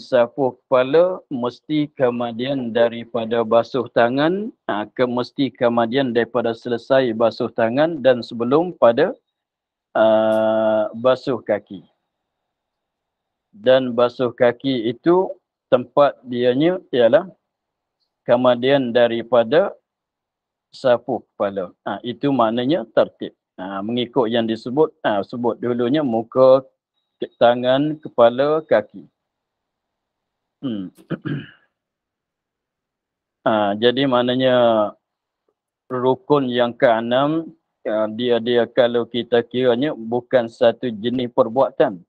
sapu kepala mesti kemudian daripada basuh tangan, mesti kemudian daripada selesai basuh tangan dan sebelum pada basuh kaki. Dan basuh kaki itu tempat dianya ialah kemudian daripada sapu kepala. Itu maknanya tertib. Mengikut yang disebut, sebut dulunya muka, tangan, kepala, kaki. Jadi maknanya rukun yang ke-6, dia kalau kita kiranya bukan satu jenis perbuatan.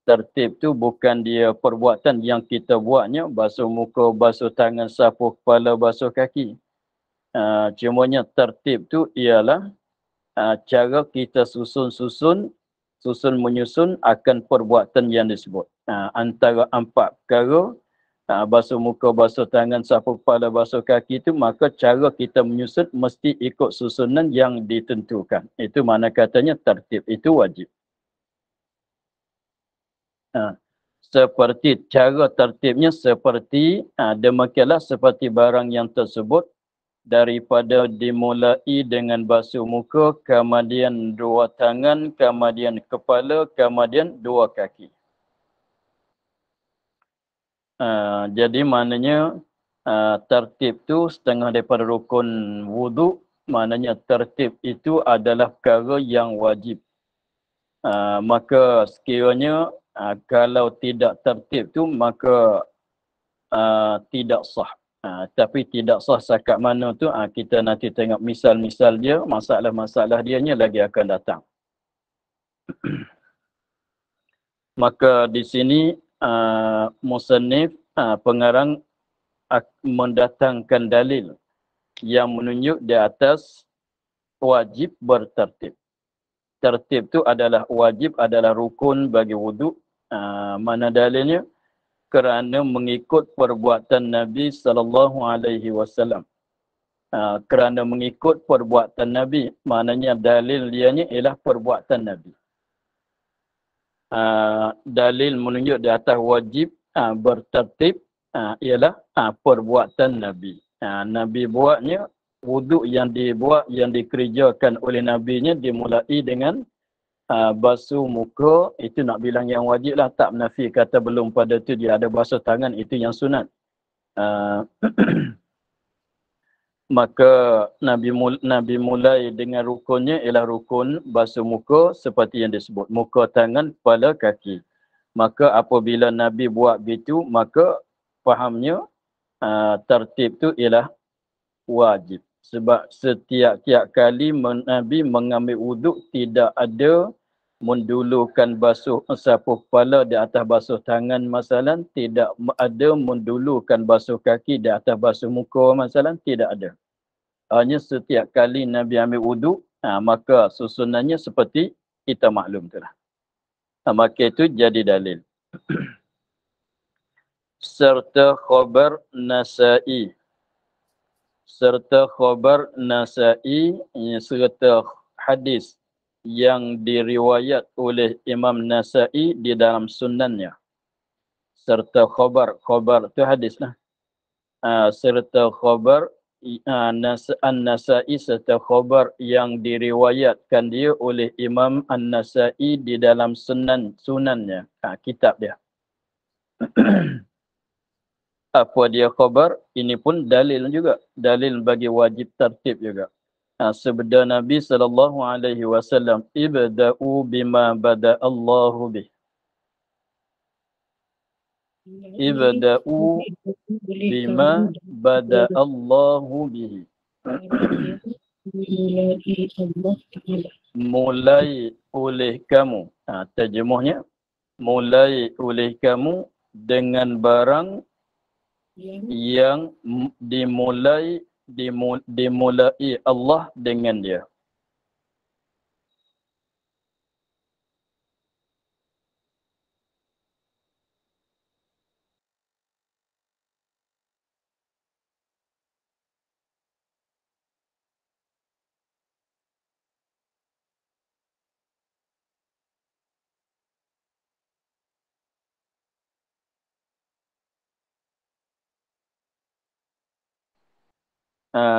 Tertib tu bukan dia perbuatan yang kita buatnya, basuh muka, basuh tangan, sapu kepala, basuh kaki. Cumanya tertib tu ialah cara kita susun menyusun akan perbuatan yang disebut. Antara 4 perkara, basuh muka, basuh tangan, sapu kepala, basuh kaki itu, maka cara kita menyusun mesti ikut susunan yang ditentukan. Itu mana katanya tertib, itu wajib. Seperti cara tertibnya seperti demikianlah seperti barang yang tersebut daripada dimulai dengan basuh muka, kemudian 2 tangan, kemudian kepala, kemudian 2 kaki. Jadi maknanya tertib tu setengah daripada rukun wudu, maknanya tertib itu adalah perkara yang wajib. Maka sekiranya kalau tidak tertib tu maka tidak sah. Tapi tidak sah setakat mana tu kita nanti tengok misal-misal dia, masalah-masalah dianya lagi akan datang. Maka di sini musannif pengarang mendatangkan dalil yang menunjuk di atas wajib bertertib. Tertib tu adalah wajib, adalah rukun bagi wudu. Mana dalilnya? Kerana mengikut perbuatan Nabi SAW. Kerana mengikut perbuatan Nabi, maknanya dalil dianya ialah perbuatan Nabi. Dalil menunjuk di atas wajib bertertib ialah perbuatan Nabi. Nabi buatnya, wuduk yang dibuat, yang dikerjakan oleh Nabi-nya dimulai dengan basuh muka. Itu nak bilang yang wajib lah, tak menafi kata belum pada tu dia ada basuh tangan, itu yang sunat. Maka Nabi mulai dengan rukunnya ialah rukun basuh muka seperti yang disebut, muka, tangan, kepala, kaki. Maka apabila Nabi buat begitu, maka fahamnya tertib tu ialah wajib. Sebab setiap kali Nabi mengambil wuduk tidak ada mendulukan basuh sapu kepala di atas basuh tangan masalan, tidak ada mendulukan basuh kaki di atas basuh muka masalan, tidak ada. Hanya setiap kali Nabi ambil wuduk, maka susunannya seperti kita maklum itulah. Maka itu jadi dalil. Serta khabar Nasa'i. Serta khabar Nasa'i, serta hadis yang diriwayat oleh Imam Nasa'i di dalam sunannya. Serta khabar tu hadis lah. Serta khabar An-Nasa'i, serta khabar yang diriwayatkan dia oleh Imam An-Nasa'i di dalam sunannya, kitab dia. Apa dia khabar? Ini pun dalil juga, dalil bagi wajib tertib juga. Sabda Nabi SAW, ibda'u bima bada'allahu bih. Ibda'u bima bada'allahu bihi. Mulai oleh kamu. Terjemahnya, mulai oleh kamu dengan barang yang dimulai Allah dengan dia.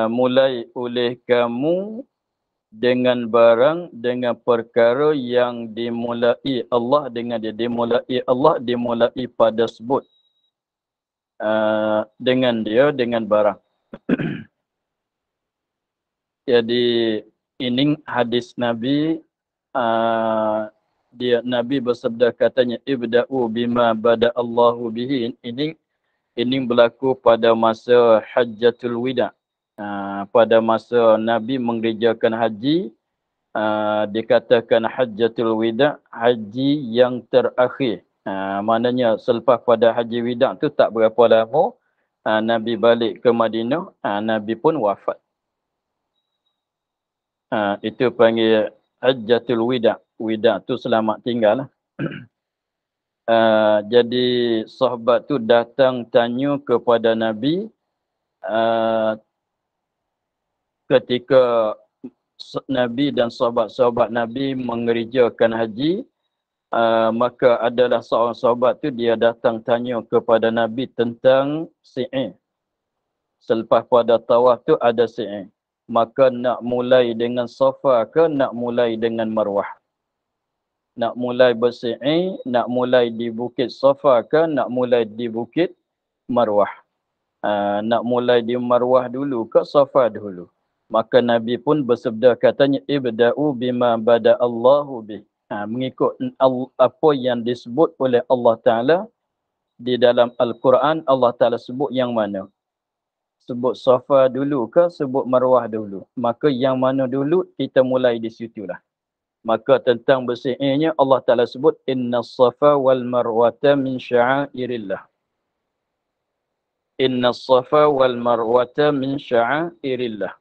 mulai oleh kamu dengan barang, dengan perkara yang dimulai Allah dengan dia. Dimulai Allah, dimulai pada sebut. Dengan dia, dengan barang. Jadi ini hadis Nabi, Nabi bersabda katanya, ibda'u bima bada Allahu bihi. Ini berlaku pada masa Hajjatul Wida. Pada masa Nabi mengerjakan haji, dikatakan Hajjatul Wida, haji yang terakhir. Maknanya selepas pada haji wida tu tak berapa lama, Nabi balik ke Madinah, Nabi pun wafat. Itu panggil Hajjatul Wida. Wida tu selamat tinggal lah. Jadi sahabat tu datang tanya kepada Nabi ketika Nabi dan sahabat-sahabat Nabi mengerjakan haji, maka adalah seorang sahabat tu dia datang tanya kepada Nabi tentang si'in. Selepas pada tawaf tu ada si'in. Maka nak mulai dengan Safa ke nak mulai dengan Marwah? Nak mulai bersi'i, nak mulai di Bukit Safa ke nak mulai di Bukit Marwah? Nak mulai di Marwah dulu ke Safa dulu? Maka Nabi pun bersabda katanya, ibda'u bima bada Allahu bih. Mengikut apa yang disebut oleh Allah Ta'ala di dalam Al-Quran. Allah Ta'ala sebut yang mana? Sebut Safa dulu ke sebut Marwah dulu? Maka yang mana dulu, kita mulai di situlah. Maka tentang bersi'irnya Allah Ta'ala sebut, inna Safa wal Marwata min sya'airillah. Inna Safa wal Marwata min sya'airillah.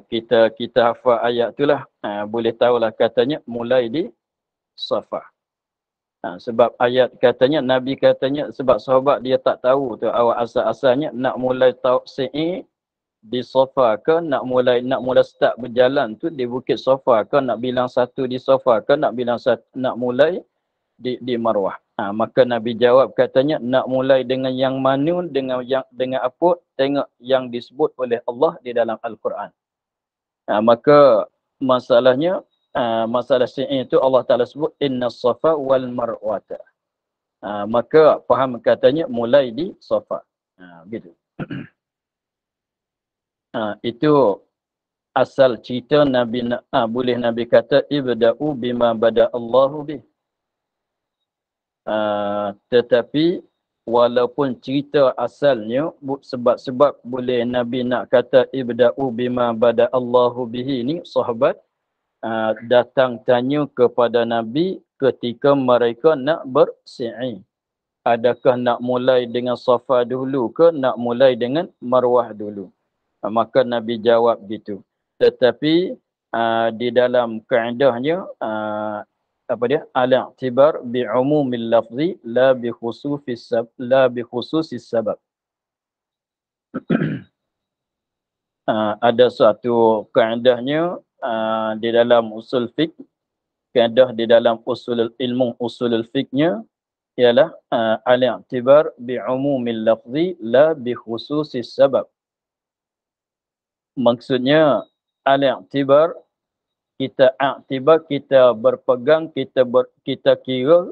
Kita hafal ayat itulah, boleh tahulah katanya mulai di Safa. Sebab ayat katanya, Nabi katanya, sebab sahabat dia tak tahu tu awal asal-asalnya nak mulai tausi'i di Safa ke nak mulai start berjalan tu di Bukit Safa ke nak bilang satu di Safa ke nak bilang satu, nak mulai di Marwah. Maka Nabi jawab katanya, nak mulai dengan yang mana, dengan apa, tengok yang disebut oleh Allah di dalam Al-Quran. Maka masalahnya, masalah si'in itu Allah Ta'ala sebut inna Safa wal Marwata. Maka faham katanya mulai di Safa. Begitu. Itu asal cerita Nabi. Boleh Nabi kata ibda'u bima bada Allahu bih. Tetapi walaupun cerita asalnya, sebab boleh Nabi nak kata ibda'u bima bada Allahu bihi ni, sahabat datang tanya kepada Nabi ketika mereka nak bersi'i. Adakah nak mulai dengan Safa dulu ke nak mulai dengan Marwah dulu? Maka Nabi jawab gitu. Tetapi di dalam kaedahnya, apa dia? Al-i'tibar bi'umumil lafzi la bi khususis sabab. Ada suatu kaedahnya di dalam usul fiqh, kaedah di dalam ilmu usulul fiqhnya ialah al-i'tibar bi'umumil lafzi la bi khususis sabab. Maksudnya al-i'tibar, kita i'tibar, kita berpegang, kita kira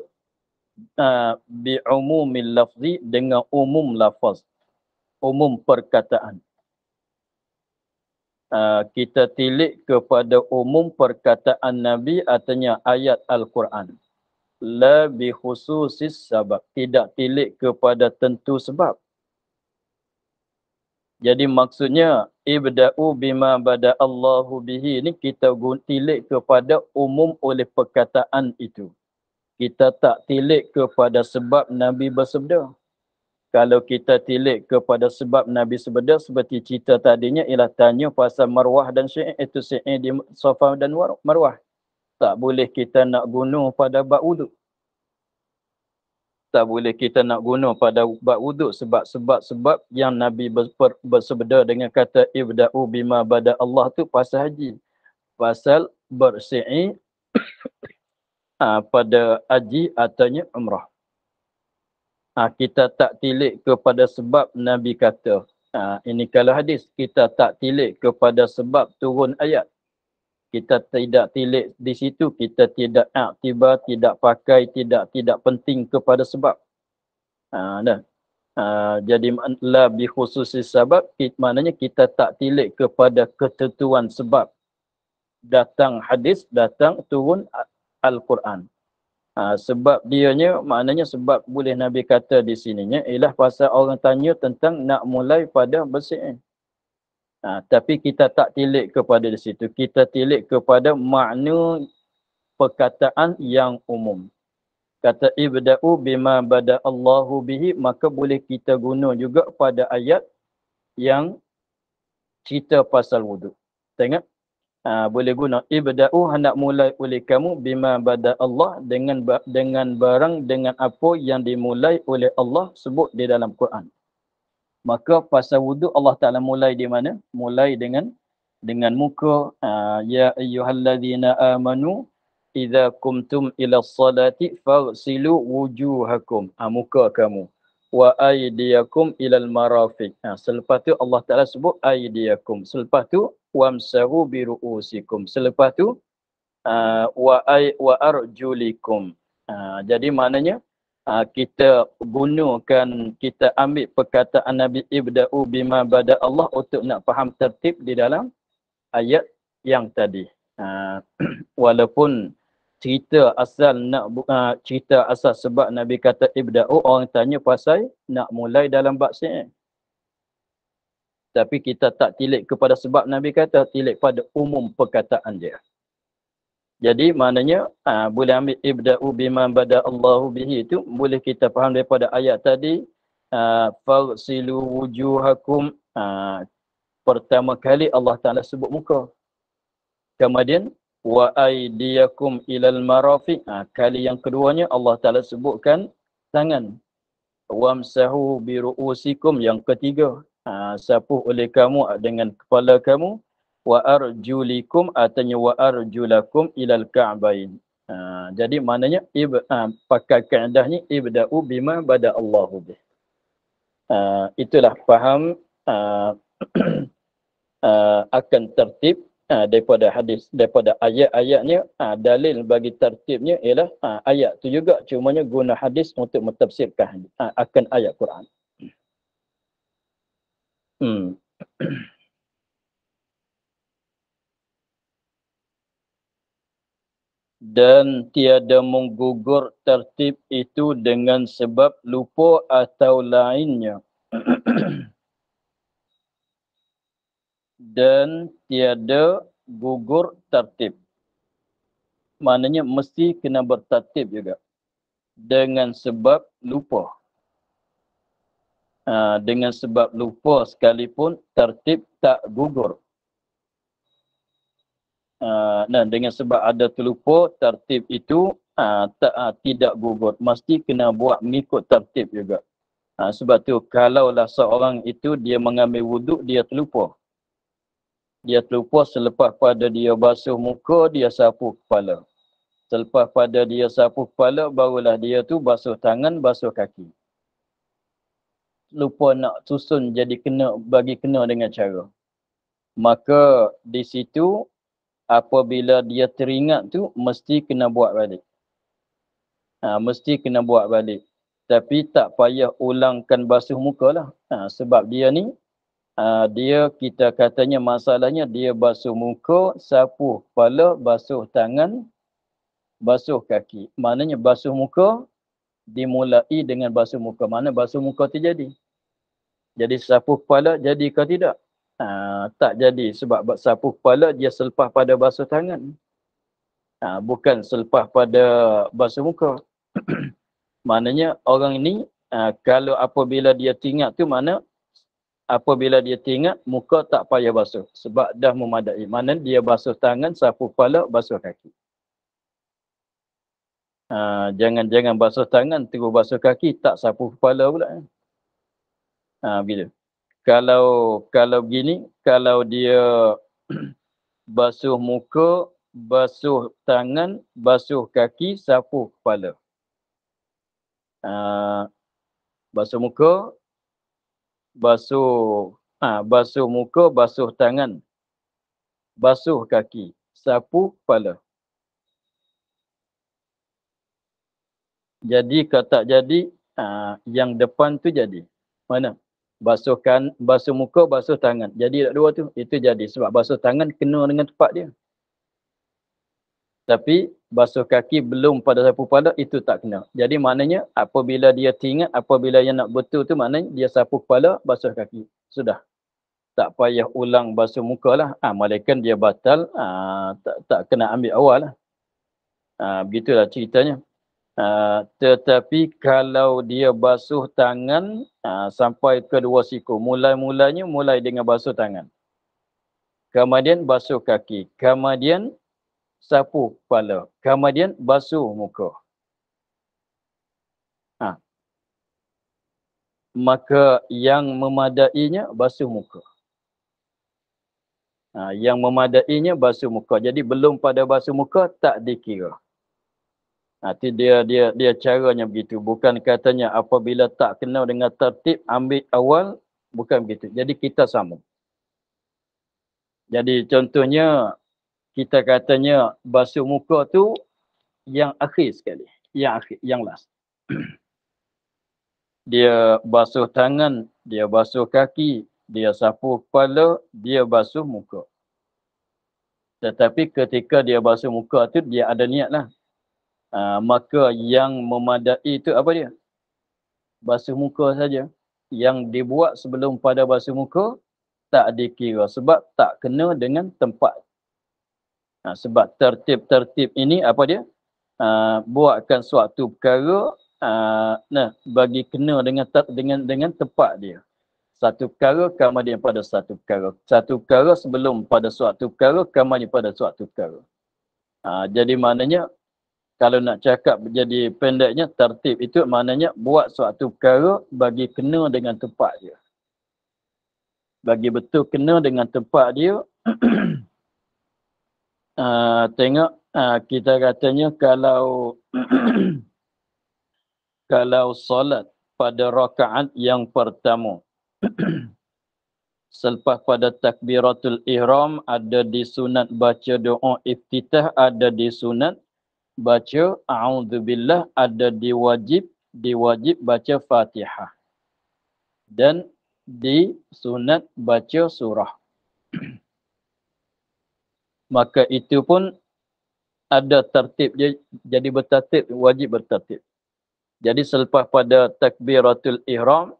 bi'umumil lafzi, dengan umum lafaz, umum perkataan. Kita tilik kepada umum perkataan Nabi, artinya ayat Al-Quran. La bi khususis sabab, tidak tilik kepada tentu sebab. Jadi maksudnya ibda'u bima bada Allahu bihi ni, kita tilik kepada umum oleh perkataan itu. Kita tak tilik kepada sebab Nabi bersabda. Kalau kita tilik kepada sebab Nabi bersabda, seperti cerita tadinya ialah tanya pasal Marwah dan Syi'in, itu Syi'in di Safa dan Marwah. Tak boleh kita nak guna pada bab wuduk. Tak boleh kita nak guna pada bab wuduk sebab yang Nabi bersabda dengan kata ibda'u bima bada Allah tu pasal haji. Pasal bersi'i pada haji ataunya umrah. Kita tak tilik kepada sebab Nabi kata. Ini kalau hadis, kita tak tilik kepada sebab turun ayat. Kita tidak tilik di situ, kita tidak aktibar, tidak pakai, tidak penting kepada sebab. Jadi la bi khususi sebab, maknanya kita tak tilik kepada ketentuan sebab. Datang hadis, datang turun Al-Quran. Sebab dianya, maknanya sebab boleh Nabi kata di sininya ialah pasal orang tanya tentang nak mulai pada bersih. Tapi kita tak tilik kepada di situ. Kita tilik kepada makna perkataan yang umum. Kata ibda'u bima bada Allahu bihi, maka boleh kita guna juga pada ayat yang cerita pasal wuduk. Tengok. Boleh guna ibda'u, hendak mulai oleh kamu bima bada Allah, dengan barang, dengan apa yang dimulai oleh Allah sebut di dalam Quran. Maka pasal wuduk Allah Ta'ala mulai di mana? Mulai dengan muka. Ya ayyuhalladzina amanu idza kumtum ila salati faghsilu wujuhakum. Muka kamu. Wa aydiyakum ilal marafiq. Selepas tu Allah Ta'ala sebut aydiyakum. Selepas tu wamsahu biru'usikum. Selepas tu wa arjulikum. Jadi maknanya kita gunakan, kita ambil perkataan Nabi ibda'u bima bada Allah untuk nak faham tertib di dalam ayat yang tadi. Walaupun cerita asal cerita asal sebab Nabi kata ibda'u, orang tanya pasal nak mulai dalam bab syi'ir. Tapi kita tak tilik kepada sebab Nabi kata, tilik pada umum perkataan dia. Jadi maknanya boleh ambil ibda'u bima bada Allahu bihi, itu boleh kita faham daripada ayat tadi. Faghsilu wujuhakum. Pertama kali Allah Ta'ala sebut muka. Kemudian wa aydiyakum ilal marafiq. Kali yang keduanya Allah Ta'ala sebutkan tangan. Wamsahu biru'usikum. Yang ketiga, sapuh oleh kamu dengan kepala kamu. Wa arjulikum, artinya wa arjulakum ilal ka'bain. Jadi maknanya pakai kaedahnya ibda'u bima bada Allahu bih. Itulah faham akan tertib daripada hadis, daripada ayat-ayatnya. Dalil bagi tertibnya ialah ayat tu juga, cumanya guna hadis untuk mentafsirkan akan ayat Quran. Dan tiada menggugur tertib itu dengan sebab lupa atau lainnya. Dan tiada gugur tertib. Maknanya mesti kena bertertib juga. Dengan sebab lupa. Dengan sebab lupa sekalipun tertib tak gugur. Dengan sebab ada terlupa, tertib itu tidak gugur. Mesti kena buat mengikut tertib juga. Sebab tu kalaulah seorang itu dia mengambil wuduk, dia terlupa. Dia terlupa selepas pada dia basuh muka, dia sapu kepala. Selepas pada dia sapu kepala, barulah dia tu basuh tangan, basuh kaki. Lupa nak susun jadi bagi kena dengan cara. Maka di situ apabila dia teringat tu, mesti kena buat balik. Mesti kena buat balik. Tapi tak payah ulangkan basuh muka lah. Sebab dia ni, kita katanya masalahnya dia basuh muka, sapu kepala, basuh tangan, basuh kaki. Maknanya basuh muka dimulai dengan basuh muka. Mana basuh muka tu jadi? Jadi sapu kepala jadi ke tidak? Tak jadi, sebab sapu kepala dia selepas pada basuh tangan. Bukan selepas pada basuh muka. Maknanya orang ini kalau apabila dia teringat tu, mana apabila dia teringat muka tak payah basuh sebab dah memadai. Maknanya dia basuh tangan, sapu kepala, basuh kaki. Jangan basuh tangan terus basuh kaki, tak sapu kepala pula. Begitu. Kalau begini, kalau dia basuh muka, basuh tangan, basuh kaki, sapu kepala. Basuh muka, basuh basuh muka, basuh tangan, basuh kaki, sapu kepala. Jadi kalau tak jadi, yang depan tu jadi. Mana? Basuh muka, basuh tangan. Jadi tak dua tu, itu jadi. Sebab basuh tangan kena dengan tempat dia. Tapi basuh kaki belum pada sapu kepala, itu tak kena. Jadi maknanya apabila dia teringat, apabila yang nak betul tu maknanya dia sapu kepala, basuh kaki. Sudah. Tak payah ulang basuh muka lah. Malaikat dia batal, tak kena ambil awal lah. Begitulah ceritanya. Tetapi kalau dia basuh tangan sampai ke dua siku, mulai dengan basuh tangan. Kemudian basuh kaki. Kemudian sapu kepala. Kemudian basuh muka. Maka yang memadainya basuh muka. Yang memadainya basuh muka. Jadi belum pada basuh muka tak dikira. Nanti dia caranya begitu. Bukan katanya apabila tak kena dengan tertib ambil awal, bukan begitu. Jadi kita sambung. Jadi contohnya kita katanya basuh muka tu yang akhir sekali. Yang akhir, yang last. Dia basuh tangan, dia basuh kaki, dia sapu kepala, dia basuh muka. Tetapi ketika dia basuh muka tu dia ada niat lah. Maka yang memadai itu apa dia? Basuh muka saja. Yang dibuat sebelum pada basuh muka tak dikira sebab tak kena dengan tempat. Sebab tertib-tertib ini apa dia? Buatkan suatu perkara bagi kena dengan tempat dia. Satu perkara kemudian pada satu perkara. Satu perkara sebelum pada suatu perkara kemudian pada suatu perkara. Jadi maknanya kalau nak cakap jadi pendeknya, tertib itu maknanya buat suatu perkara bagi kena dengan tempat dia. Bagi betul kena dengan tempat dia. Tengok, kita katanya kalau kalau solat pada rakaat yang pertama, selepas pada takbiratul ihram ada disunat baca doa iftitah, ada disunat baca a'udzubillah, ada diwajib baca Fatihah. Dan disunat baca surah. Maka itu pun ada tertib, jadi bertertib, wajib bertertib. Jadi selepas pada takbiratul ihram,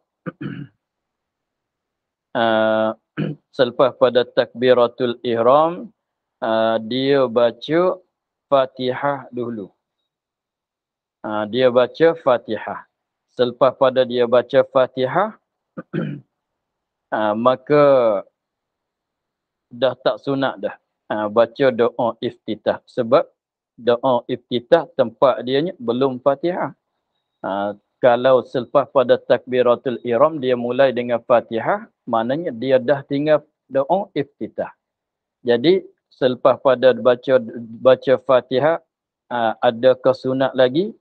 selepas pada takbiratul ihram, dia baca Fatihah dulu. Dia baca Fatihah. Selepas pada dia baca Fatihah, maka dah tak sunat dah baca doa iftitah. Sebab doa iftitah tempat dia belum Fatihah. Kalau selepas pada takbiratul ihram dia mulai dengan Fatihah, maknanya dia dah tinggal doa iftitah. Jadi selepas pada baca Fatihah, ada kesunat lagi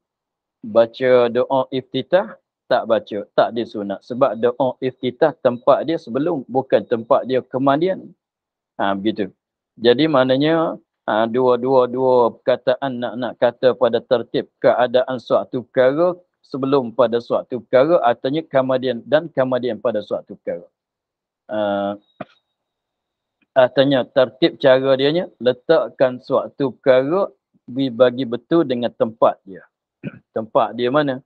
baca doa iftitah? Tak baca, tak disunat. Sebab doa iftitah tempat dia sebelum, bukan tempat dia kemudian. Begitu. Jadi maknanya dua perkataan nak kata pada tertib keadaan suatu perkara sebelum pada suatu perkara, artinya kemudian dan kemudian pada suatu perkara. Artinya tertib cara dia letakkan suatu perkara dibagi betul dengan tempat dia. Tempat dia mana?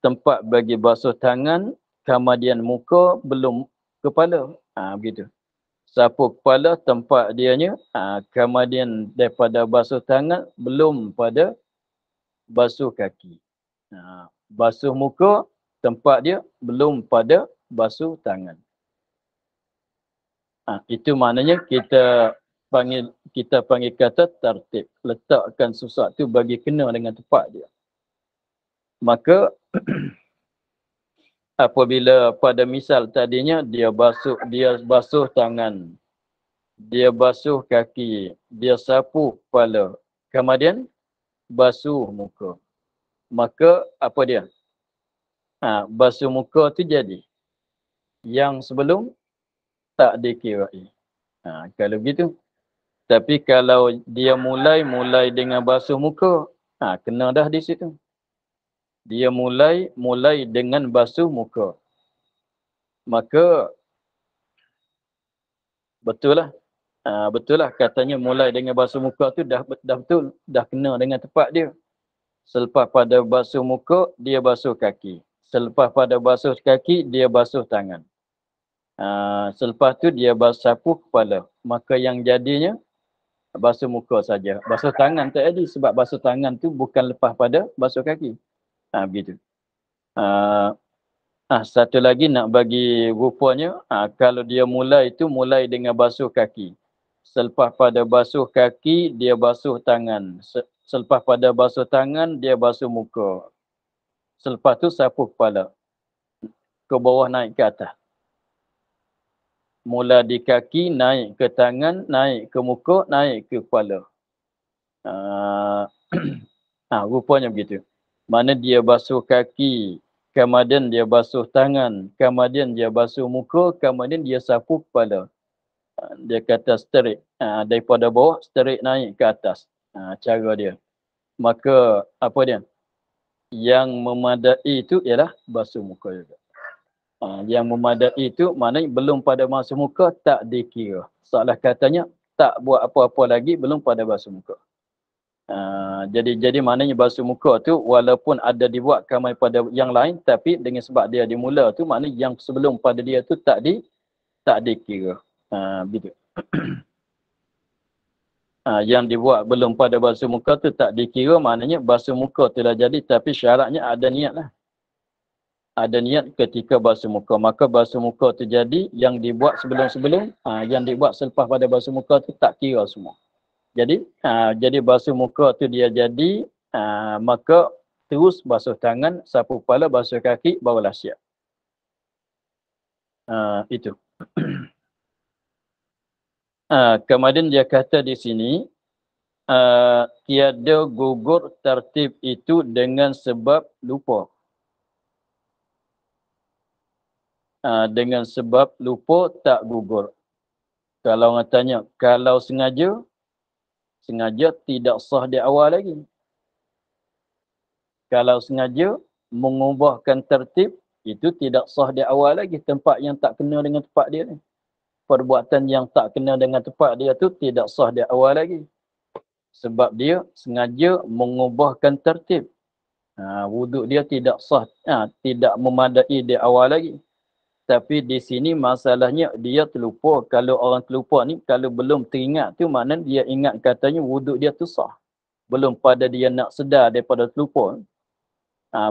Tempat bagi basuh tangan, kemudian muka, belum kepala. Begitu. Sapu kepala tempat dianya, kemudian daripada basuh tangan, belum pada basuh kaki. Basuh muka, tempat dia, belum pada basuh tangan. Itu maknanya kita panggil kata tertib. Letakkan sesuatu bagi kena dengan tempat dia. Maka apabila pada misal tadinya dia basuh tangan, dia basuh kaki, dia sapu kepala, kemudian basuh muka. Maka apa dia? Basuh muka tu jadi. Yang sebelum tak dikirai. Kalau gitu. Tapi kalau dia mulai dengan basuh muka, kena dah di situ. Dia mulai dengan basuh muka. Maka betul lah. Betul lah katanya mulai dengan basuh muka tu dah betul. Dah kena dengan tepat dia. Selepas pada basuh muka, dia basuh kaki. Selepas pada basuh kaki, dia basuh tangan. Selepas tu dia sapu kepala. Maka yang jadinya basuh muka saja. Basuh tangan tak jadi sebab basuh tangan tu bukan lepas pada basuh kaki. Begitu. Satu lagi nak bagi rupanya, kalau dia mulai dengan basuh kaki. Selepas pada basuh kaki, dia basuh tangan. Selepas pada basuh tangan, dia basuh muka. Selepas tu sapu kepala. Ke bawah naik ke atas. Mula di kaki, naik ke tangan, naik ke muka, naik ke kepala. Rupanya begitu. Mana dia basuh kaki, kemudian dia basuh tangan, kemudian dia basuh muka, kemudian dia sapu kepala. Dia kata straight. Daripada bawah, straight naik ke atas. Cara dia. Maka, apa dia? Yang memadai itu ialah basuh muka juga. Yang memadai itu maknanya belum pada basuh muka, tak dikira. Soalan katanya, tak buat apa-apa lagi, belum pada basuh muka. Jadi maknanya basuh muka tu walaupun ada dibuatkan pada yang lain, tapi dengan sebab dia dimula tu maknanya yang sebelum pada dia tu tak dikira. Begitu. Yang dibuat belum pada basuh muka tu tak dikira, maknanya basuh muka tu dah jadi, tapi syaratnya ada niat lah. Ada niat ketika basuh muka. Maka basuh muka tu jadi, yang dibuat sebelum-sebelum, yang dibuat selepas pada basuh muka tu tak kira semua. Jadi basuh muka tu dia jadi, maka terus basuh tangan, sapu kepala, basuh kaki, barulah siap. Itu. Kemudian dia kata di sini, tiada gugur tertib itu dengan sebab lupa. Dengan sebab lupa tak gugur. Kalau orang tanya, kalau sengaja tidak sah di awal lagi. Kalau sengaja mengubahkan tertib, itu tidak sah di awal lagi. Tempat yang tak kena dengan tempat dia ni. Perbuatan yang tak kena dengan tempat dia tu tidak sah di awal lagi. Sebab dia sengaja mengubahkan tertib. Wuduk dia tidak sah, tidak memadai di awal lagi. Tapi di sini masalahnya dia terlupa. Kalau orang terlupa ni, kalau belum teringat tu maknanya dia ingat katanya wuduk dia tu sah. Belum pada dia nak sedar daripada terlupa.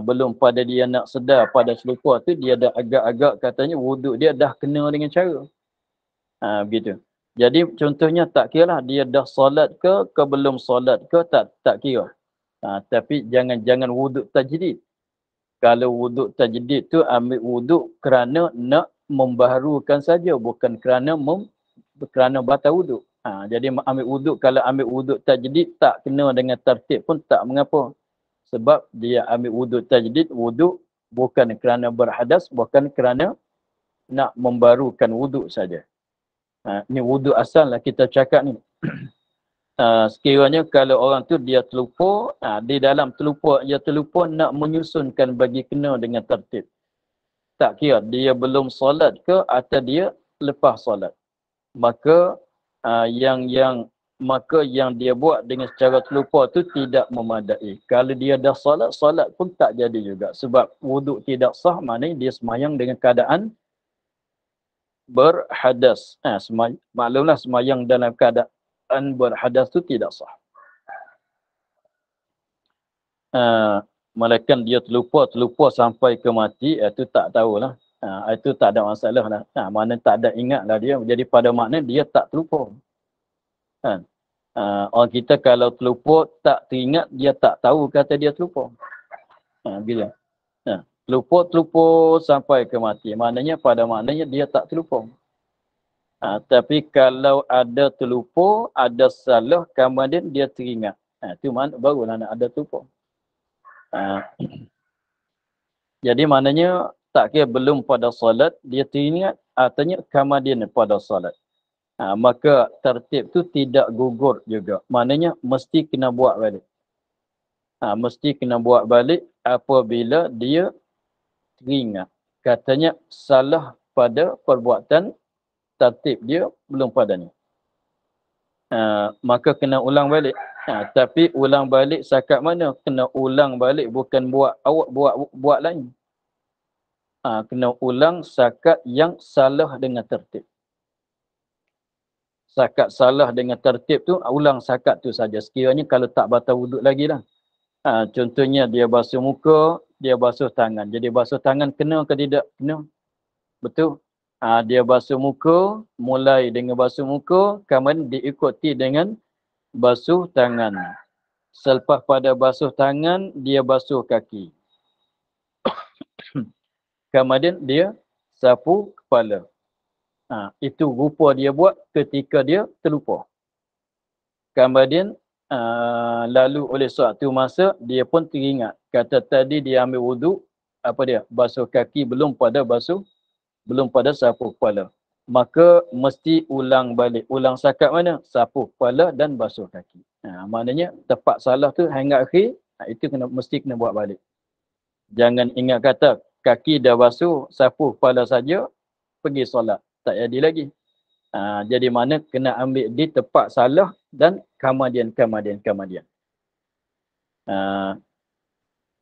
Belum pada dia nak sedar pada terlupa tu, dia dah agak-agak katanya wuduk dia dah kena dengan cara. Begitu. Jadi contohnya tak kira lah dia dah solat ke belum solat ke, tak kira. Tapi jangan wuduk tajdid. Kalau wuduk tajdid tu ambil wuduk kerana nak membaharukan saja, bukan kerana batal wuduk. Jadi ambil wuduk, kalau ambil wuduk tajdid tak kena dengan tertib pun tak mengapa. Sebab dia ambil wuduk tajdid, wuduk bukan kerana berhadas, bukan kerana nak membarukan wuduk saja. Ini wuduk asal lah kita cakap ni. Sekiranya kalau orang tu dia terlupa, di dalam dia terlupa nak menyusunkan bagi kena dengan tertib. Tak kira dia belum solat ke atau dia lepas solat. Maka yang dia buat dengan secara terlupa tu tidak memadai. Kalau dia dah solat pun tak jadi juga. Sebab wuduk tidak sah, maknanya dia sembahyang dengan keadaan berhadas. Maklumlah sembahyang dalam keadaan berhadas tu tidak sah. Malaikat dia terlupa sampai ke mati, itu tak tahulah. Itu tak ada masalah lah. Mana tak ada ingat lah dia. Jadi pada makna dia tak terlupa. Orang kita kalau terlupa tak teringat, dia tak tahu kata dia terlupa. Bila terlupa sampai ke mati, maknanya pada maknanya dia tak terlupa. Tapi kalau ada terlupa, ada salah, kemudian dia teringat, itu mana barulah nak ada terlupa. Jadi maknanya tak kira belum pada solat, dia teringat, artinya kemudian pada solat. Maka tertib tu tidak gugur juga. Maknanya mesti kena buat balik. Mesti kena buat balik apabila dia teringat. Katanya salah pada perbuatan tertib dia belum padanya. Maka kena ulang balik. Tapi ulang balik sakat mana? Kena ulang balik bukan awak buat lain. Kena ulang sakat yang salah dengan tertib. Sakat salah dengan tertib tu, ulang sakat tu saja. Sekiranya kalau tak batal wuduk lagi lah. Contohnya dia basuh muka, dia basuh tangan. Jadi basuh tangan kena ke tidak? Kena. Betul. Dia basuh muka, mulai dengan basuh muka, kemudian diikuti dengan basuh tangan. Selepas pada basuh tangan, dia basuh kaki. Kemudian dia sapu kepala. Itu rupa dia buat ketika dia terlupa. Kemudian lalu oleh suatu masa dia pun teringat. Kata tadi dia ambil wuduk, apa dia? Basuh kaki belum pada sapu kepala. Maka mesti ulang balik. Ulang sakat mana? Sapu kepala dan basuh kaki. Maknanya tepat salah tu hingga akhir, itu mesti kena buat balik. Jangan ingat kata kaki dah basuh, sapu kepala saja, pergi solat. Tak jadi lagi. Jadi mana kena ambil di tempat salah dan kemudian.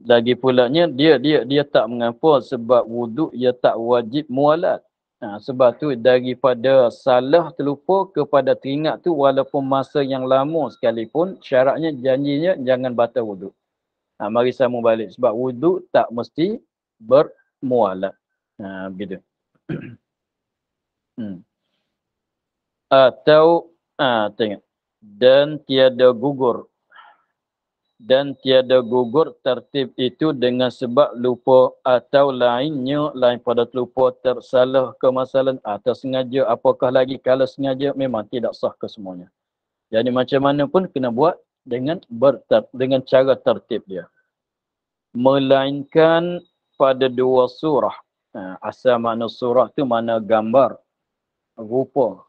Lagi pulanya dia tak mengapa sebab wuduk ia tak wajib mualat. Sebab tu daripada salah terlupa kepada teringat tu walaupun masa yang lama sekalipun syaratnya janjinya jangan batal wuduk. Mari sambung balik sebab wuduk tak mesti bermualat. Begitu. Atau tengok. Dan tiada gugur tertib itu dengan sebab lupa atau lain pada terlupa, tersalah kemasalan atau sengaja. Apakah lagi kalau sengaja memang tidak sah kesemuanya. Jadi macam mana pun kena buat dengan cara tertib dia. Melainkan pada dua surah. Asal makna surah tu mana gambar, rupa.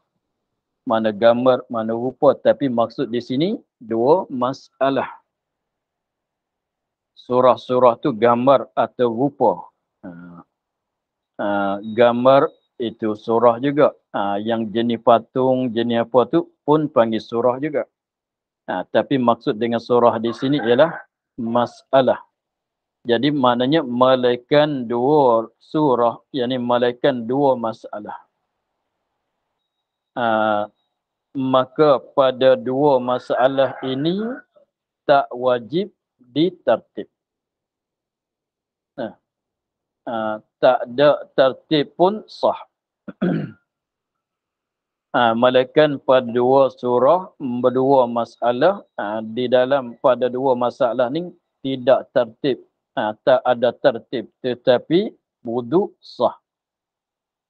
Mana gambar, mana rupa. Tapi maksud di sini dua masalah. Surah-surah tu gambar atau rupa. Gambar itu surah juga. Yang jenis patung, jenis apa tu pun panggil surah juga. Tapi maksud dengan surah di sini ialah masalah. Jadi maknanya malaikan dua surah, yakni malaikan dua masalah. Maka pada dua masalah ini tak wajib ditertib. Tak ada tertib pun sah. Malaikan pada dua surah, berdua masalah, di dalam pada dua masalah ni tidak tertib. Tak ada tertib tetapi wuduk sah.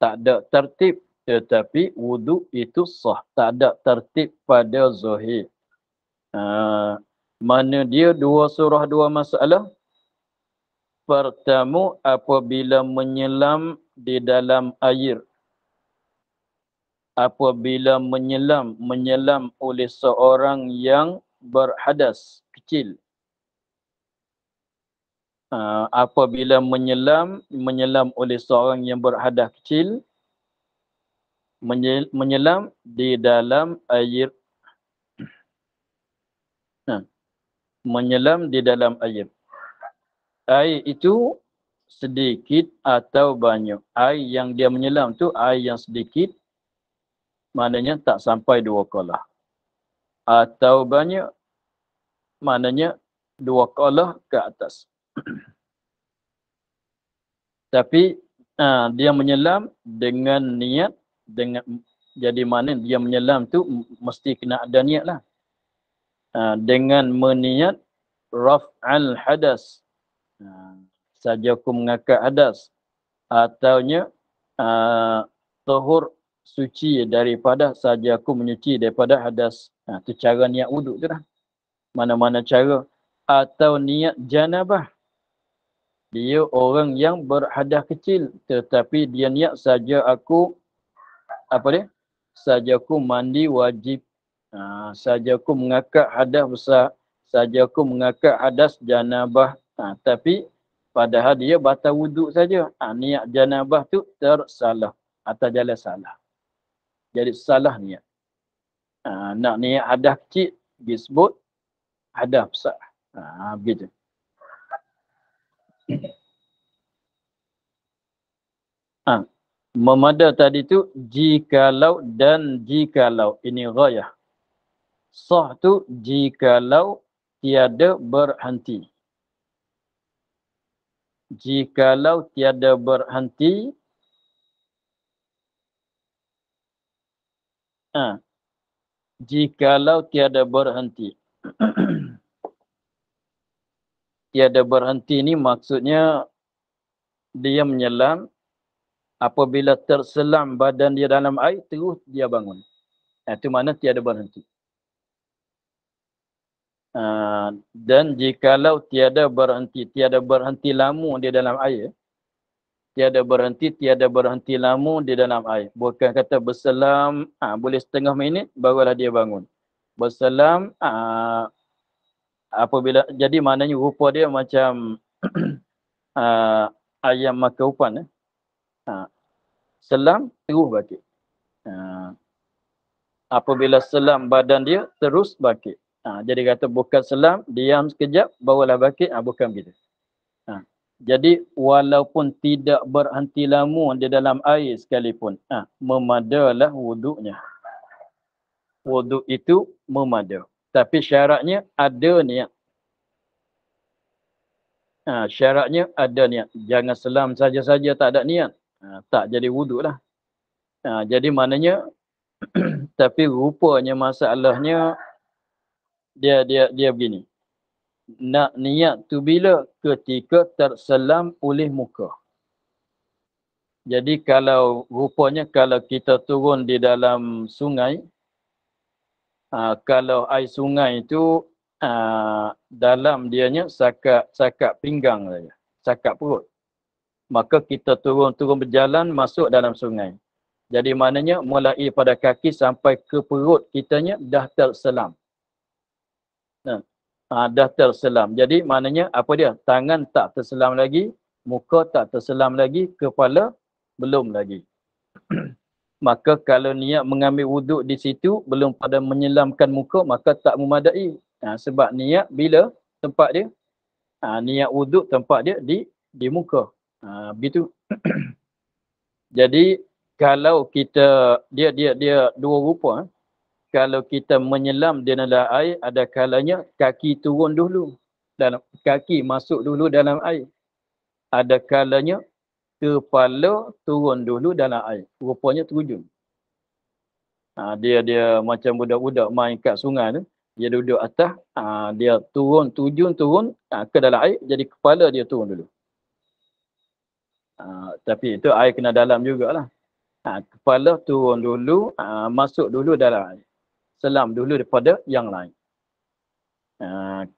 Tak ada tertib tetapi wuduk itu sah. Tak ada tertib pada zahir. Mana dia dua surah dua masalah? Pertama apabila menyelam di dalam air. Apabila menyelam oleh seorang yang berhadas kecil. Apabila menyelam oleh seorang yang berhadas kecil, menyelam di dalam air. Menyelam di dalam air. Air itu sedikit atau banyak. Air yang dia menyelam tu air yang sedikit, maknanya tak sampai 2 kolah. Atau banyak, maknanya 2 kolah ke atas. Tapi dia menyelam dengan niat, jadi mana dia menyelam tu mesti kena ada niat lah. Dengan meniat raf'al hadas. Saja aku mengangkat hadas. Ataunya tahur suci daripada saja aku menyuci daripada hadas. Itu cara niat wuduk tu lah. Mana-mana cara. Atau niat janabah. Dia orang yang berhadas kecil, tetapi dia niat saja aku saja aku mandi wajib, saja aku mengakak hadas besar, saja aku mengakak hadas janabah. Tapi padahal dia batal wuduk saja. Niat janabah tu tersalah atau jalan salah. Jadi salah niat. Nak niat hadas kecil disebut hadas besar. Begitu. Memada tadi tu jikalau dan jikalau. Ini ghayah. Sah tu jikalau tiada berhenti. Jikalau tiada berhenti. Jikalau tiada berhenti. Tiada berhenti ni maksudnya dia menyelam. Apabila terselam badan dia dalam air, terus dia bangun. Itu mana tiada berhenti. Dan jikalau tiada berhenti lama di dalam air, tiada berhenti lama di dalam air. Bukan kata berselam, boleh setengah minit, barulah dia bangun. Berselam, apabila, jadi maknanya rupa dia macam ayam makan umpan. Selam, terus bangkit. Apabila selam badan dia, terus bangkit. Jadi kata bukan selam, diam sekejap, barulah bangkit. Bukan begitu. Jadi walaupun tidak berhenti lama di dalam air sekalipun, memadalah wuduknya. Wuduk itu memada. Tapi syaratnya ada niat. Syaratnya ada niat. Jangan selam saja-saja tak ada niat. Tak jadi wuduk lah. Jadi maknanya, tapi rupanya masalahnya dia begini. Nak niat tu bila? Ketika terselam oleh muka. Jadi kalau rupanya kalau kita turun di dalam sungai, kalau air sungai itu dalam dianya sakat pinggang saja, sakat perut. Maka kita turun berjalan masuk dalam sungai. Jadi maknanya mulai pada kaki sampai ke perut kitanya dah terselam. Dah terselam. Jadi maknanya apa dia? Tangan tak terselam lagi, muka tak terselam lagi, kepala belum lagi. Maka kalau niat mengambil wuduk di situ belum pada menyelamkan muka, maka tak memadai. Sebab niat bila tempat dia? Niat wuduk tempat dia di muka. Begitu. Jadi kalau kita dia dua rupa. Kalau kita menyelam di dalam air, ada kalanya kaki turun dulu. Kaki masuk dulu dalam air. Ada kalanya kepala turun dulu dalam air. Rupanya terjun. Dia macam budak-budak main kat sungai tu. Dia duduk atas, dia turun ke dalam air, jadi kepala dia turun dulu. Tapi itu air kena dalam jugalah. Kepala turun dulu, masuk dulu dalam air. Selam dulu daripada yang lain.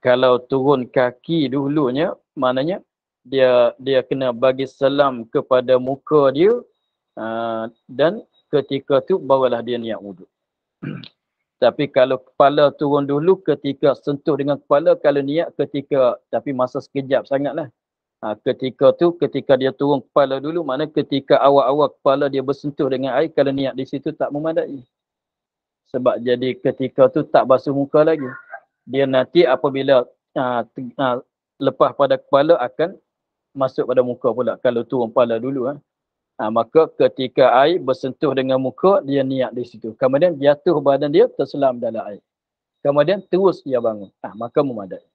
Kalau turun kaki dulunya, maknanya dia kena bagi selam kepada muka dia, dan ketika tu barulah dia niat wuduk. Tapi kalau kepala turun dulu, ketika sentuh dengan kepala, kalau niat ketika, tapi masa sekejap sangatlah. Ketika dia turun kepala dulu, maknanya ketika awal-awal kepala dia bersentuh dengan air, kalau niat di situ tak memadai. Sebab jadi ketika tu tak basuh muka lagi. Dia nanti apabila lepas pada kepala akan masuk pada muka pula. Kalau turun kepala dulu. Maka ketika air bersentuh dengan muka, dia niat di situ. Kemudian jatuh badan dia terselam dalam air. Kemudian terus dia bangun. Maka memadai.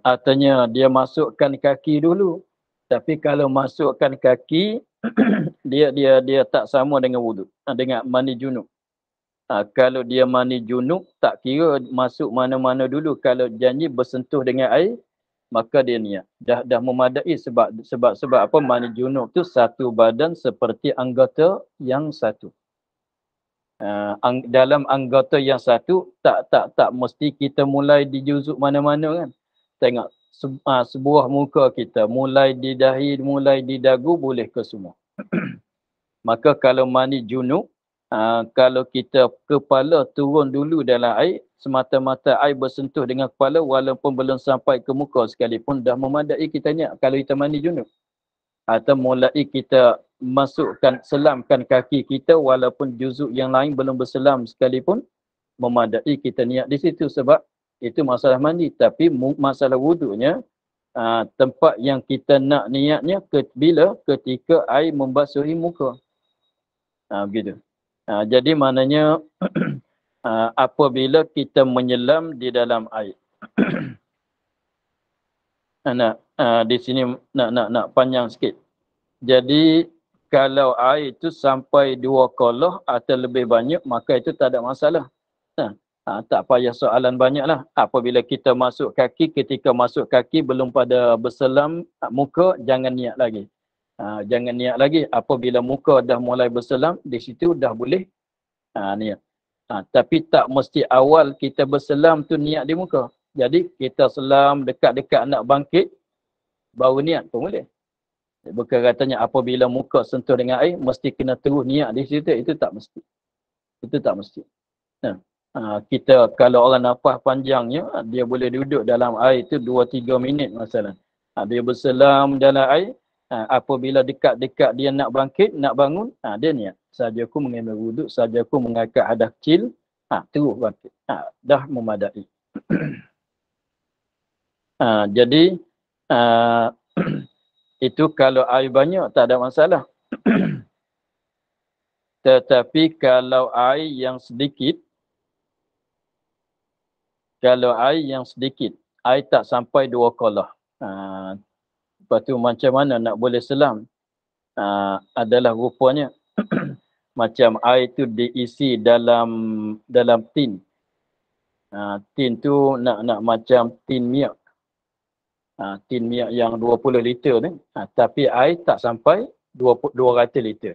Artinya dia masukkan kaki dulu. Tapi kalau masukkan kaki, dia tak sama dengan wuduk, dengan mandi junub. Kalau dia mandi junub, tak kira masuk mana-mana dulu. Kalau janji bersentuh dengan air, maka dia niat. Dah memadai sebab apa? Mandi junub tu satu badan seperti anggota yang satu. Dalam anggota yang satu tak mesti kita mulai di juzuk mana-mana kan. Tengok sebuah muka kita mulai di dahi, mulai di dagu, boleh ke semua. Maka kalau mandi junub, kalau kita kepala turun dulu dalam air, semata-mata air bersentuh dengan kepala walaupun belum sampai ke muka sekalipun dah memadai kita niat kalau kita mandi junub. Atau mulai kita masukkan, selamkan kaki kita walaupun juzuk yang lain belum berselam sekalipun, memadai kita niat di situ sebab itu masalah mandi. Tapi masalah wuduknya, tempat yang kita nak niatnya bila ketika air membasuhi muka. Begitu. Jadi maknanya apabila kita menyelam di dalam air. Di sini nak panjang sikit. Jadi kalau air itu sampai 2 kolah atau lebih banyak, maka itu tak ada masalah. Tak payah soalan banyaklah. Apabila kita masuk kaki, ketika masuk kaki belum pada berselam muka, jangan niat lagi. Jangan niat lagi. Apabila muka dah mulai berselam, di situ dah boleh niat. Tapi tak mesti awal kita berselam tu niat di muka. Jadi kita selam dekat-dekat nak bangkit, baru niat pun boleh. Bukan katanya apabila muka sentuh dengan air, mesti kena terus niat di situ. Itu tak mesti. Itu tak mesti. Kita kalau orang nafas panjangnya, dia boleh duduk dalam air tu 2-3 minit masalah. Dia berselam dalam air, apabila dekat-dekat dia nak bangkit, nak bangun, dia niat. Sahajaku mengambil wuduk, sahajaku mengangkat hadas kecil, terus bangkit. Dah memadai. Jadi, itu kalau air banyak tak ada masalah. Tetapi kalau air yang sedikit, air tak sampai 2 kolah. Lepas tu macam mana nak boleh selam? Adalah rupanya macam air tu diisi dalam tin. Tin tu nak macam tin minyak. Tin minyak yang 20 liter ni. Tapi air tak sampai 200 liter.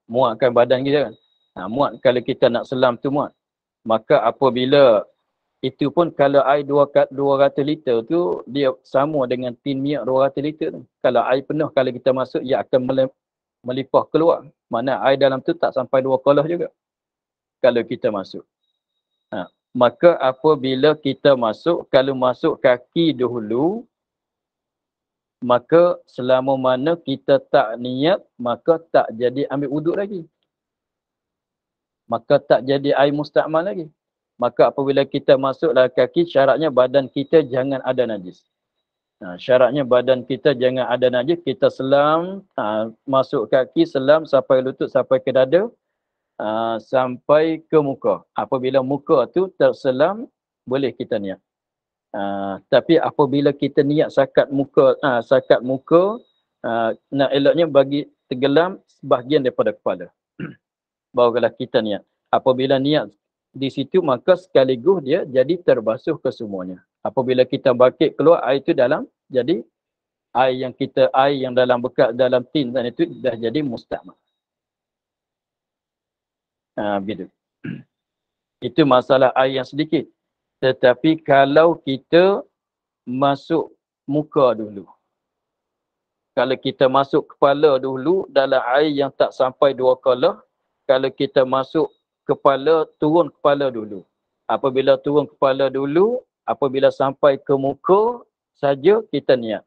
Muatkan badan kita kan. Muat kalau kita nak selam tu muat. Maka apabila itu pun kalau air 200 liter tu, dia sama dengan tin minyak 200 liter tu. Kalau air penuh, kalau kita masuk, ia akan melipah keluar. Mana air dalam tu tak sampai 2 kolah juga. Kalau kita masuk. Maka apabila kita masuk, kalau masuk kaki dahulu, maka selama mana kita tak niat, maka tak jadi ambil wuduk lagi. Maka tak jadi air mustakmal lagi. Maka apabila kita masuk dalam kaki, syaratnya badan kita jangan ada najis. Syaratnya badan kita jangan ada najis. Kita selam, masuk kaki, selam sampai lutut, sampai ke dada, sampai ke muka. Apabila muka tu terselam, boleh kita niat. Tapi apabila kita niat sakat muka, nak eloknya bagi tenggelam sebahagian daripada kepala. Barulah kita niat. Apabila niat di situ, maka sekaligus dia jadi terbasuh kesemuanya. Apabila kita bangkit keluar air itu dalam, jadi air yang dalam bekas dalam tin dan itu dah jadi mustakmal. Begitu. Itu masalah air yang sedikit. Tetapi kalau kita masuk muka dulu, kalau kita masuk kepala dulu dalam air yang tak sampai 2 kolah, kalau kita masuk kepala, turun kepala dulu. Apabila turun kepala dulu, apabila sampai ke muka saja kita niat.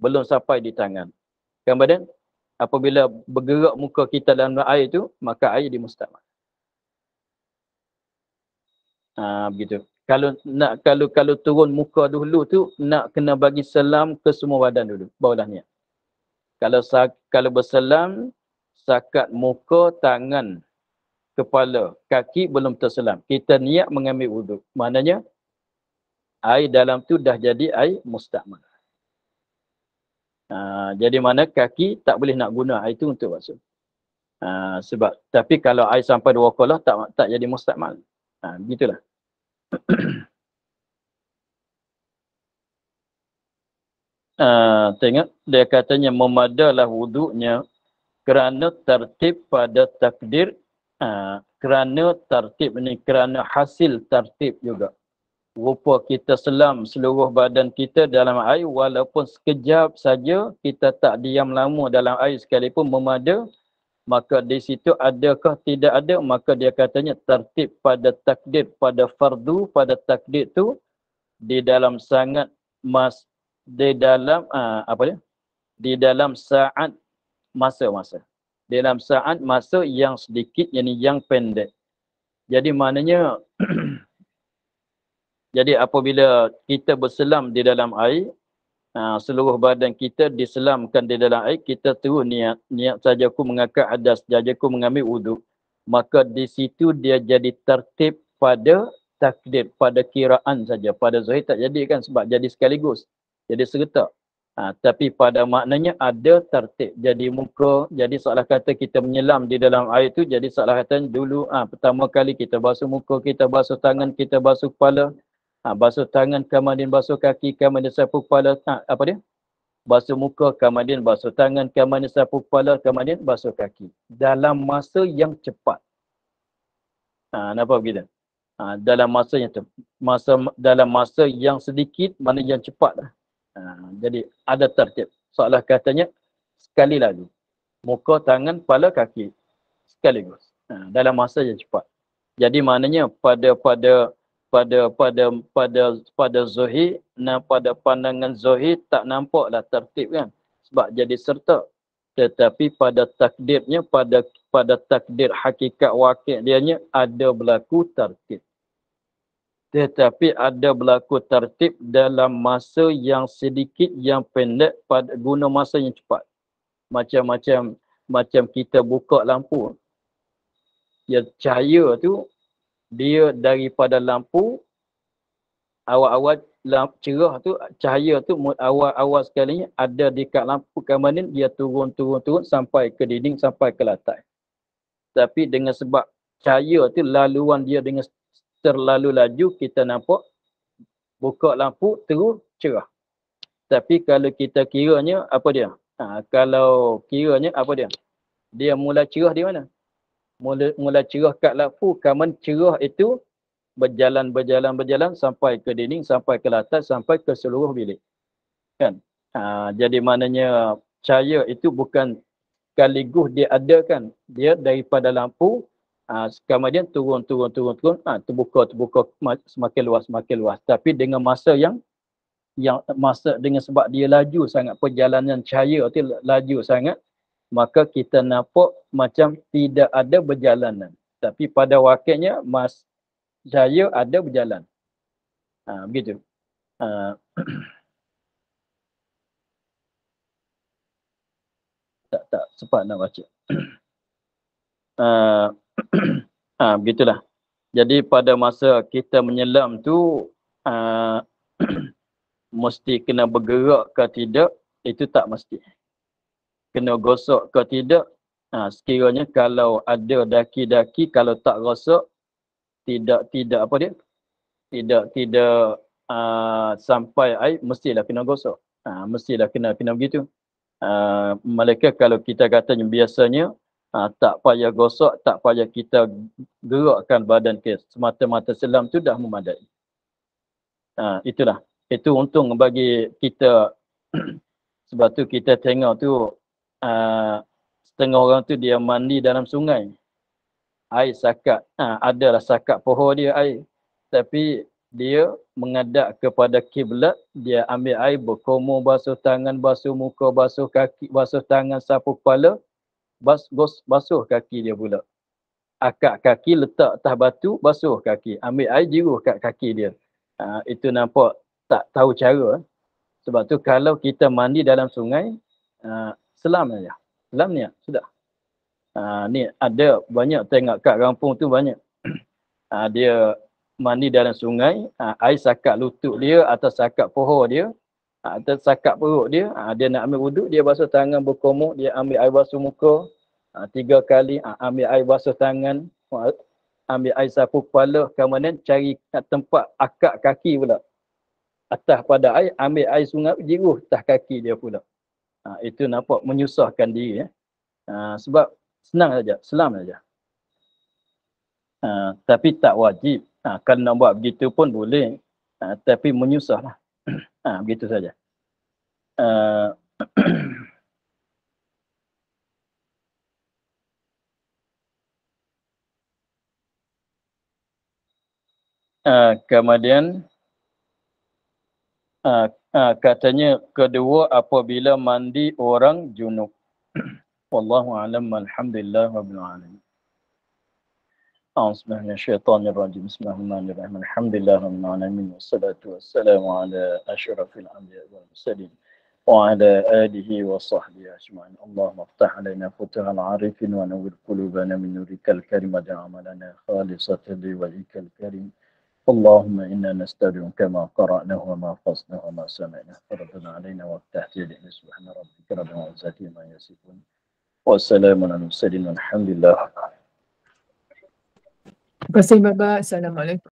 Belum sampai di tangan. Kemudian apabila bergerak muka kita dalam air itu, maka air dimustakmal. Begitu. Kalau turun muka dulu tu, nak kena bagi selam ke semua badan dulu. Barulah niat. Kalau berselam, sakat muka, tangan, kepala, kaki belum terselam. Kita niat mengambil wuduk. Maknanya, air dalam tu dah jadi air mustakmal. Jadi mana kaki tak boleh nak guna air tu untuk basuh. Sebab, tapi kalau air sampai 2 kolah tak jadi mustakmal. Begitulah. Tengok, dia katanya memadalah wuduknya kerana tertib pada takdir Kerana tertib ni, kerana hasil tertib juga. Rupa kita selam seluruh badan kita dalam air, walaupun sekejap saja kita tak diam lama dalam air sekalipun memada, maka di situ adakah tidak ada, maka dia katanya tertib pada takdir, pada fardu, pada takdir tu di dalam sangat di dalam di dalam saat masa-masa. Dalam saat masa yang sedikit, yang pendek. Jadi maknanya jadi apabila kita berselam di dalam air, seluruh badan kita diselamkan di dalam air, kita terus niat saja aku mengangkat hadas, saja aku mengambil wuduk, maka di situ dia jadi tertib pada takdir, pada kiraan saja. Pada zahir tak jadi kan, sebab jadi sekaligus, jadi serentak. Tapi pada maknanya ada tertib. Jadi muka, jadi seolah kata kita menyelam di dalam air tu, jadi seolah kata dulu pertama kali kita basuh muka, kita basuh tangan, kita basuh kepala, basuh tangan, kemudian basuh kaki, kemudian sapu kepala, basuh muka, kemudian basuh tangan, kemudian sapu kepala, kemudian basuh kaki. Dalam masa yang cepat. Nampak begitu? Dalam dalam masa yang sedikit, mana yang cepat lah. Jadi ada tertib. Seolah katanya sekali lagi. Muka, tangan, kepala, kaki. Sekaligus. Dalam masa yang cepat. Jadi maknanya pada zahir, pada pandangan zahir tak nampaklah tertib kan. Sebab jadi serta. Tetapi pada takdirnya, pada takdir hakikat wakil dianya ada berlaku tertib. Tetapi ada berlaku tertib dalam masa yang sedikit, yang pendek, pada guna masa yang cepat. Macam kita buka lampu. Ya, cahaya tu, dia daripada lampu, awal-awal cerah tu, cahaya tu awal-awal sekalinya ada dekat lampu, kemudian dia turun sampai ke dinding, sampai ke lantai. Tapi dengan sebab cahaya tu laluan dia dengan terlalu laju, kita nampak buka lampu terus cerah. Tapi kalau kita kiranya apa dia? Kalau kiranya apa dia? Dia mula cerah di mana? Mula cerah kat lampu, kemudian cerah itu berjalan sampai ke dinding, sampai ke lantai, sampai ke seluruh bilik. Kan? Jadi maknanya cahaya itu bukan sekaligus dia ada kan. Dia daripada lampu, kemudian turun, terbuka semakin luas. Tapi dengan masa yang masa dengan sebab dia laju sangat, perjalanan cahaya itu laju sangat, maka kita nampak macam tidak ada berjalanan. Tapi pada wakilnya cahaya ada berjalan. Begitu. Tak sempat nak baca. Begitulah. Jadi pada masa kita menyelam tu mesti kena bergerak ke tidak, itu tak mesti. Kena gosok ke tidak, sekiranya kalau ada daki-daki, kalau tak gosok, tidak apa dia? Tidak sampai air, mestilah kena gosok. Mestilah kena begitu. Mereka kalau kita katanya biasanya tak payah gosok, tak payah kita gerakkan badan kita, semata-mata selam tu dah memadai. Itulah. Itu untung bagi kita. Sebab tu kita tengok tu setengah orang tu dia mandi dalam sungai. Air sakat. Adalah sakat pohon dia air. Tapi dia menghadap kepada kiblat, dia ambil air, berkumur, basuh tangan, basuh muka, basuh kaki, basuh tangan, sapu kepala, basuh kaki dia pula. Akak kaki letak atas batu, basuh kaki. Ambil air, jiruh kat kaki dia. Itu nampak tak tahu cara. Sebab tu kalau kita mandi dalam sungai, selam saja. Selam ni, sudah. Ni ada banyak, tengok kat kampung tu banyak. Dia mandi dalam sungai, air sakat lutut dia, atau sakat pohon dia, atau sakat perut dia, dia nak ambil wuduk, dia basuh tangan, berkumur, dia ambil air basuh muka 3 kali, ambil air basuh tangan, ambil air sapu kepala, kemudian cari tempat akak kaki pula. Atas pada air, ambil air sungai, jiruh atas kaki dia pula. Itu nampak menyusahkan diri. Sebab senang saja, selam saja. Tapi tak wajib. Kalau nak buat begitu pun boleh. Tapi menyusahlah. Begitu saja. Kemudian katanya kedua apabila mandi orang junub. Wallahu a'lam, alhamdulillah rabbil alamin. A'udzubillahi minasyaitonir rajim. Bismillahirrahmanirrahim. Alhamdulillah rabbil alamin wassalatu wassalamu ala asyrafil anbiya'i wal mursalin wa ala alihi wa sahbihi ajma'in. Allahumma iftah alaina futuhal arifin wa nawwir qulubana min nurikal karim wa ja'alna khalisatan liwajhikal karim. اللهم إنا نستودعك كما قرأناه وما حفظناه وما سمعناه فربنا علينا وافتح يدنا سبحان ربك رب العزة عما يصفون والسلام على المرسلين والحمد لله. Terima kasih Bapak. Assalamualaikum.